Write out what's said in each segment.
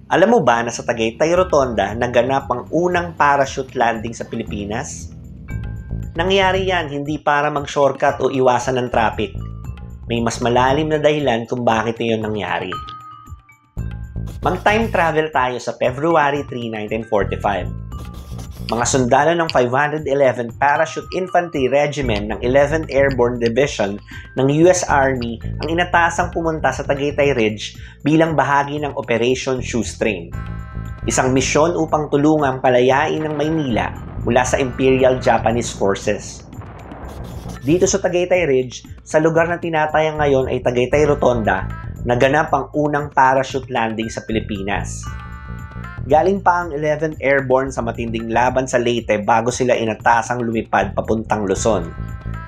Alam mo ba na sa Tagaytay Rotonda naganap ang unang parachute landing sa Pilipinas? Nangyari yan hindi para mag-shortcut o iwasan ng traffic. May mas malalim na dahilan kung bakit iyon nangyari. Mag-time travel tayo sa February 3, 1945. Mga sundalo ng 511 Parachute Infantry Regiment ng 11th Airborne Division ng US Army ang inatasang pumunta sa Tagaytay Ridge bilang bahagi ng Operation Shoestring. Isang misyon upang tulungang palayain ng Maynila mula sa Imperial Japanese Forces. Dito sa Tagaytay Ridge, sa lugar na tinatayang ngayon ay Tagaytay Rotonda, naganap ang unang parachute landing sa Pilipinas. Galing pa ang 11th Airborne sa matinding laban sa Leyte bago sila inatasang lumipad papuntang Luzon.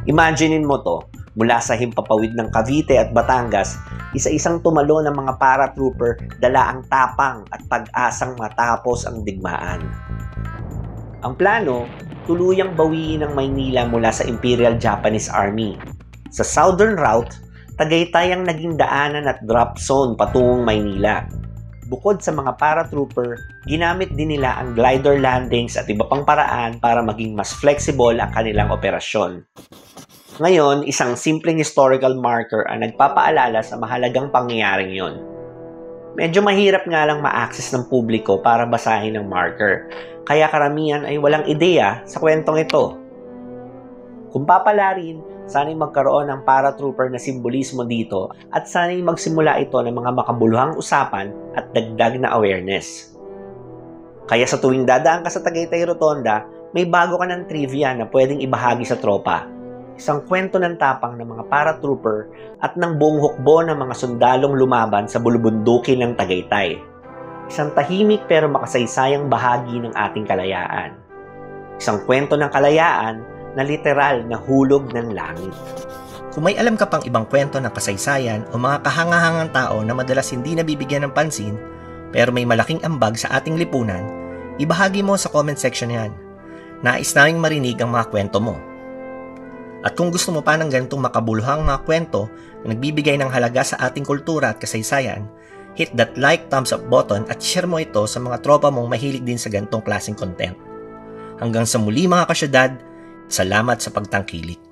Imaginein mo to, mula sa himpapawid ng Cavite at Batangas, isa-isang tumalo ng mga paratrooper dala ang tapang at pag-asang matapos ang digmaan. Ang plano, tuluyang bawiin ng Maynila mula sa Imperial Japanese Army. Sa southern route, Tagaytay ang naging daanan at drop zone patungong Maynila. Bukod sa mga paratrooper, ginamit din nila ang glider landings at iba pang paraan para maging mas flexible ang kanilang operasyon. Ngayon, isang simpleng historical marker ang nagpapaalala sa mahalagang pangyayaring yon. Medyo mahirap nga lang ma-access ng publiko para basahin ang marker, kaya karamihan ay walang ideya sa kwentong ito. Kung papalarin, sana'y magkaroon ng paratrooper na simbolismo dito at sana'y magsimula ito ng mga makabuluhang usapan at dagdag na awareness. Kaya sa tuwing dadaan ka sa Tagaytay Rotonda, may bago ka ng trivia na pwedeng ibahagi sa tropa. Isang kwento ng tapang ng mga paratrooper at ng buong hukbo ng mga sundalong lumaban sa bulubundukin ng Tagaytay. Isang tahimik pero makasaysayang bahagi ng ating kalayaan. Isang kwento ng kalayaan na literal na hulog ng langit. Kung may alam ka pang ibang kwento ng kasaysayan o mga kahangahangang tao na madalas hindi nabibigyan ng pansin pero may malaking ambag sa ating lipunan, ibahagi mo sa comment section yan. Nais naming marinig ang mga kwento mo. At kung gusto mo pa ng ganitong makabuluhang mga kwento na nagbibigay ng halaga sa ating kultura at kasaysayan, hit that like, thumbs up button at share mo ito sa mga tropa mong mahilig din sa ganitong klaseng content. Hanggang sa muli mga kasyudad, salamat sa pagtangkilik.